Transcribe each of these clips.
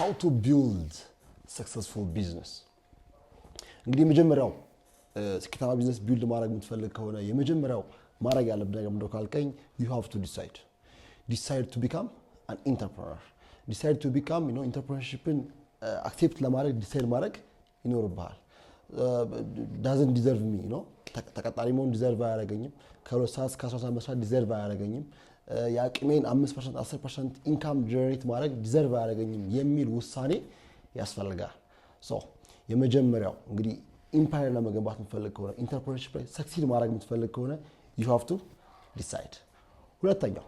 how to build successful business እንግዲህ የመጀመሪያው ስኬታማ ቢዝነስ ቢልድ ማድረግ የምትፈልግ ከሆነ የመጀመሪያው ማድረግ ያለብህ ነገር ምንድነው ካልከኝ you have to decide to become an entrepreneur decide to become entrepreneurshipን accept ለማድረግ decide ማድረግ ይኖርብሃል doesn't deserve me ተቀጣሪ መሆን deserve አያደርገኝም ከሁለት ሰዓት እስከ 12 መስራት deserve አያደርገኝም ያቅሜን 5% 10% ኢንካም ጀነሬት ማድረግ deserve አያደርገኝም የሚል ውሳኔ ያስፈልጋል ሶ የመጀመሪያው እንግዲህ ኢምፓየር ለመገንባት የምትፈልግ ከሆነ ኢንተርፕረነርሺፕ ላይ ሰክሲድ ማድረግ የምትፈልግ ከሆነ you have to decide ሁለተኛው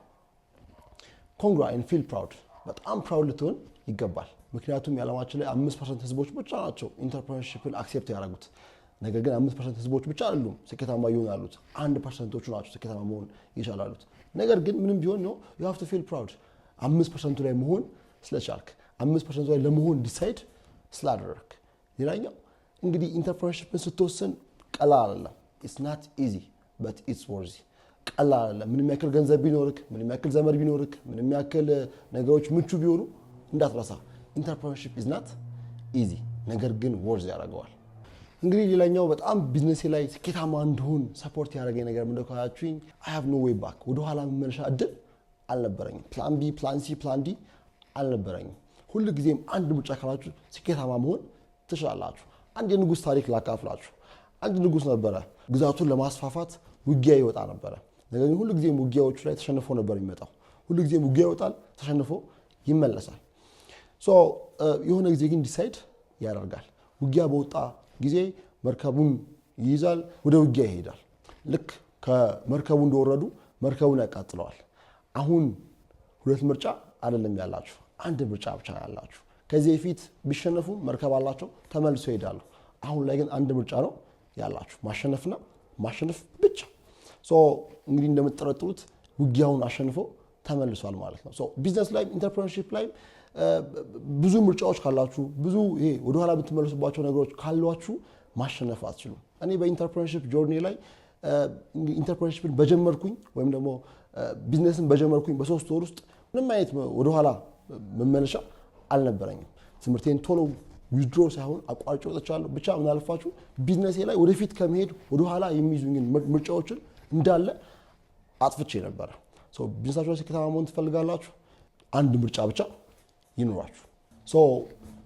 congrats and feel proud በጣም proud ልትሆን ይገባል ምክንያቱም የዓለማችን ላይ 5% ህዝቦች ብቻ ናቸው ኢንተርፕረነርሺፕን አክሴፕት ያደርጉት ነገር ግን 5% ህዝቦች ብቻ አይደሉም ስኬታማ ይሆናሉት 1%ዎቹ ናቸው ስኬታማ መሆን ይችላሉት ነገር ግን ምንም ቢሆን ነው you have to feel proud 5% ላይ መሆን ስለቻልክ 5% ላይ ለመሆን ዲሳይድ ስላደረክ ሌላኛው እንግዲህ ኢንተርፕረነርሺፕን ስትወስን ቀላል አይደለም it's not easy but it's worthy ቀላል አይደለም ምንም ያክል ገንዘብ ቢኖርክ ምንም ያክል ዘመድ ቢኖርክ ምንም ያክል ነገሮች ምቹ ቢሆኑ እንዳትረሳ ኢንተርፕረነርሺፕ is not easy ነገር ግን worthy ያደርገዋል እንግዲህ ሌላኛው በጣም ቢዝነስ ላይ ስኬታማ እንደሆን ሰፖርት ያደረገኝ ነገር ምንድነው ካላችሁኝ I have no way back ወደ ኋላ መመለሻ እድል አልነበረኝም ፕላን ቢ ፕላን ሲ ፕላን ዲ አልነበረኝም ሁሉ ጊዜም አንድ ምርጫ ካላችሁ ስኬታማ መሆን ትችላላችሁ አንድ የንጉስ ታሪክ ላካፍላችሁ አንድ ንጉስ ነበረ ግዛቱን ለማስፋፋት ውጊያ ይወጣ ነበረ ነገር ግን ሁሉ ጊዜም ውጊያዎቹ ላይ ተሸንፎ ነበር የሚመጣው ሁሉ ጊዜም ውጊያ ይወጣል ተሸንፎ ይመለሳል ሶ የሆነ ጊዜ ግን ዲሳይድ ያደርጋል ውጊያ በወጣ ጊዜ መርከቡን ይይዛል ወደ ውጊያ ይሄዳል ልክ ከመርከቡ እንደወረዱ መርከቡን ያቃጥለዋል አሁን ሁለት ምርጫ አይደለም ያላችሁ አንድ ምርጫ ብቻ ያላችሁ ከዚህ በፊት ቢሸነፉ መርከብ አላቸው ተመልሶ ይሄዳሉ አሁን ላይ ግን አንድ ምርጫ ነው ያላችሁ ማሸነፍና ማሸነፍ ብቻ ሶ እንግዲህ እንደምትጠረጥሩት ውጊያውን አሸንፎ ተመልሷል ማለት ነው ሶ ቢዝነስ ላይ ኢንተርፕረነርሺፕ ላይ ብዙ ምርጫዎች ካላችሁ ብዙ ይሄ ወደ ኋላ ብትመለሱባቸው ነገሮች ካሏችሁ ማሸነፍ አትችሉም እኔ በኢንተርፕረነርሺፕ ጆርኒ ላይ ኢንተርፕረነርሺፕን በጀመርኩኝ ወይም ደግሞ ቢዝነስን በጀመርኩኝ በ3 ወር ውስጥ ምንም አይነት ወደ ኋላ መመለሻ አልነበረኝም ትምርቴን ቶሎ ዊዝድሮ ሳይሆን አቋርጬ ወጥቻለሁ ብቻ ምን አልፋችሁ ቢዝነሴ ላይ ወደፊት ከመሄድ ወደ ኋላ የሚይዙኝ ምርጫዎችን እንዳለ አጥፍቼ ነበር ሶ ቢዝነሳችሁ ላይ ስኬታማ መሆን ትፈልጋላችሁ አንድ ምርጫ ብቻ ይኖራችሁ ሶ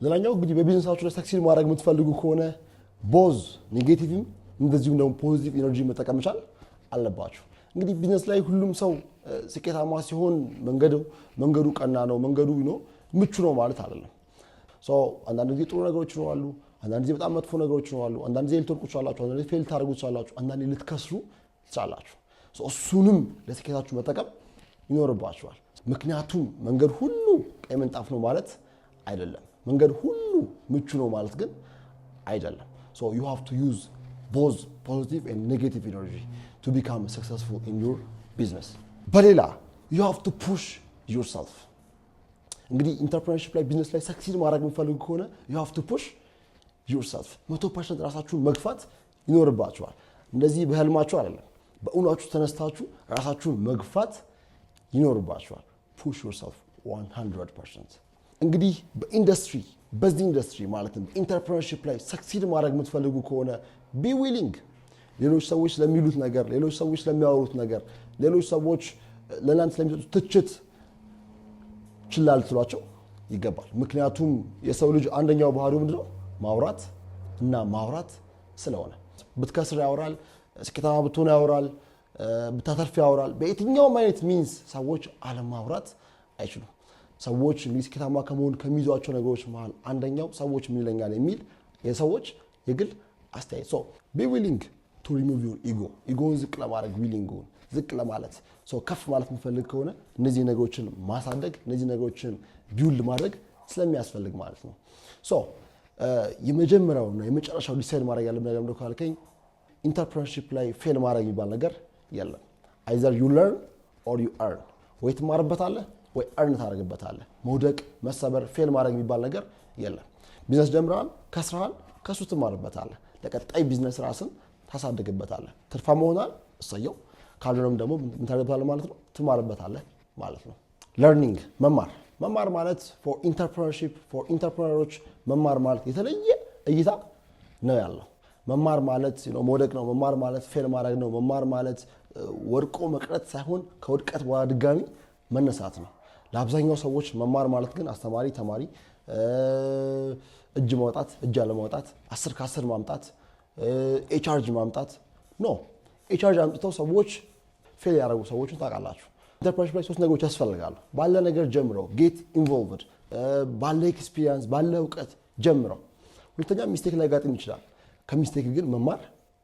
ሌላኛው እንግዲህ በቢዝነሳችሁ ላይ ሰክሲድ ማድረግ የምትፈልጉ ከሆነ ቦዝ ኔጌቲቭም እንደዚሁም ደግሞ ፖዚቲቭ ኢነርጂ መጠቀም መቻል አለባችሁ እንግዲህ ቢዝነስ ላይ ሁሉም ሰው ስኬታማ ሲሆን መንገዱ ቀና ነው መንገዱ ምቹ ነው ማለት አይደለም ሶ አንዳንድ ጊዜ ጥሩ ነገሮች ይኖራሉ አንዳንድ ጊዜ በጣም መጥፎ ነገሮች ይኖራሉ አንዳንድ ጊዜ ልትወድቁ ትችላላችሁ አንዳንድ ጊዜ ፌል ታደርጉ ትችላላችሁ አንዳንድ ጊዜ ልትከስሩ ትችላላችሁ ሶ እሱንም ለስኬታችሁ መጠቀም ይኖርባችኋል ምክንያቱም መንገድ ሁሉ ቀይ ምንጣፍ ነው ማለት አይደለም መንገድ ሁሉ ምቹ ነው ማለት ግን አይደለም so you have to use both positive and negative energy to become successful in your business በሌላ you have to push yourself እንግዲህ ኢንተርፕረነርሺፕ ላይ ቢዝነስ ላይ ሰክሲድ ማድረግ የምትፈልጉ ከሆነ you have to push yourself 100% ራሳችሁን መግፋት ይኖርባችኋል እንደዚህ በህልማችሁ አይደለም በእውነታችሁ ተነስታችሁ ራሳችሁን መግፋት ይኖርባችኋል push yourself 100% እንግዲህ በዚህ ኢንዱስትሪ ማለትም ኢንተርፕረነርሺፕ ላይ ሰክሲድ ማድረግ የምትፈልጉ ከሆነ be willing ሌሎች ሰዎች ለሚሉት ነገር ሌሎች ሰዎች ለሚያወሩት ነገር ሌሎች ሰዎች ለእናንተ ስለሚሰጡት ትችት ችላ ልትሏቸው ይገባል ምክንያቱም የሰው ልጅ አንደኛው ባህሪው ምንድነው ማውራት ስለሆነ ብትከስር ያወራል ስኬታማ ብትሆን ያወራል ብታተርፍ ያወራል በየትኛውም አይነት ሚንስ ሰዎች አለማውራት አይችሉም ሰዎች እንግዲህ ስኬታማ ከመሆን ከሚይዟቸው ነገሮች መሃል አንደኛው ሰዎች ምን ይለኛል የሚል የሰዎች የግል አስተያየት so be willing to remove your ego ዝቅ ለማድረግ willing ዝቅ ለማለት ከፍ ማለት የምትፈልግ ከሆነ እነዚህ ነገሮችን ማሳደግ እነዚህ ነገሮችን ቢውልድ ማድረግ ስለሚያስፈልግ ማለት ነው የመጀመሪያውና የመጨረሻው ዲሳይድ ማድረግ ያለብን ነገር ምንድነው ካልከኝ ኢንተርፕረነርሺፕ ላይ ፌል ማድረግ የሚባል ነገር የለም either you learn or you earn ወይ ትማርበታለህ ወይ earn ታደርግበታለህ መውደቅ መሰበር ፌል ማድረግ የሚባል ነገር የለም ቢዝነስ ጀምረሃል ከስራሃል ከሱ ትማርበታለህ ለቀጣይ ቢዝነስ ራስን ታሳድግበታለህ ትርፋማ ሆናል እሰየው ካልሆነም ደግሞ ምን ታደርጋለህ ማለት ነው ትማርበታለህ ማለት ነው ለርኒንግ መማር መማር ማለት ፎር ኢንተርፕረነርሺፕ ፎር ኢንተርፕረነሮች መማር ማለት የተለየ እይታ ነው ያለው። መማር ማለት መውደቅ ነው። መማር ማለት ፌል ማድረግ ነው። መማር ማለት ወድቆ መቅረት ሳይሆን ከውድቀት በኋላ ድጋሚ መነሳት ነው። ለአብዛኛው ሰዎች መማር ማለት ግን አስተማሪ ተማሪ እጅ ማውጣት እጅ አለማውጣት 10 ከ10 ማምጣት ኤቻርጅ ማምጣት ኖ። ኤቻርጅ አምጥተው ሰዎች ፌል ያደረጉ ሰዎችን ታውቃላችሁ። ኢንተርፕረነርሺፕ ላይ 3 ነገሮች ያስፈልጋሉ። ባለ ነገር ጀምረው ጌት ኢንቮልቭድ፣ ባለ ኤክስፒሪየንስ ባለ እውቀት ጀምረው። ሁለተኛ ሚስቴክ ላይ ጋጥም ይችላል። ከሚስቴክ ግን መማር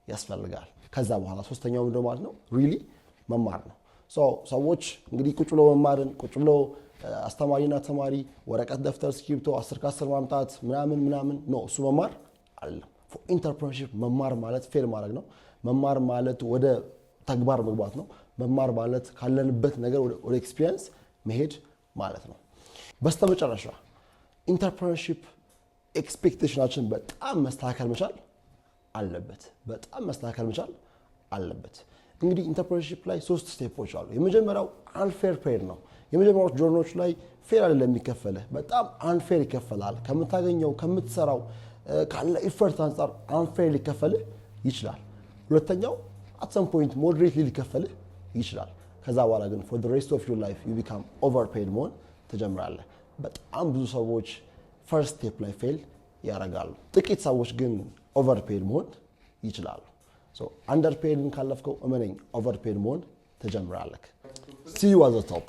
ያስፈልጋል። ከዛ በኋላ ሶስተኛው ምንድን ማለት ነው? ሪሊ መማር ነው። ሰዎች እንግዲህ ቁጭ ብሎ መማርን ቁጭ ብሎ አስተማሪና ተማሪ ወረቀት ደፍተር እስክሪብቶ 10 ከ10 ማምጣት ምናምን ነው እሱ መማር አይደለም። ፎር ኢንተርፕረነርሺፕ መማር ማለት ፌል ማድረግ ነው። መማር ማለት ወደ ተግባር መግባት ነው። መማር ማለት ካለንበት ነገር ወደ ኤክስፒሪየንስ መሄድ ማለት ነው። በስተመጨረሻ ኢንተርፕረነርሺፕ ኤክስፔክቴሽናችን በጣም መስተካከል መቻል አለበት። በጣም መስተካከል መቻል አለበት። እንግዲህ ኢንተርፕረነርሺፕ ላይ 3 ስቴፖች አሉ። የመጀመሪያው አንፌር ፔድ ነው። የመጀመሪያዎቹ ጆርኖች ላይ ፌር አይደለም የሚከፈልህ፣ በጣም አንፌር ይከፈላል። ከምታገኘው ከምትሰራው ካለ ኢፈርት አንጻር አንፌር ሊከፈልህ ይችላል። ሁለተኛው አት ሰም ፖይንት ሞዴሬትሊ ሊከፈልህ ይችላል። ከዛ በኋላ ግን ፎር ዘ ሬስት ኦፍ ዩር ላይፍ ዩ ቢካም ኦቨርፔድ መሆን ትጀምራለህ። በጣም ብዙ ሰዎች ፈርስት ስቴፕ ላይ ፌል ያደርጋሉ። ጥቂት ሰዎች ግን ኦቨርፔድ መሆን ይችላሉ። አንደርፔድን ካለፍከው እመነኝ ኦቨርፔድ መሆን ትጀምራለህ። ሲ ዩ አት ዘ ቶፕ።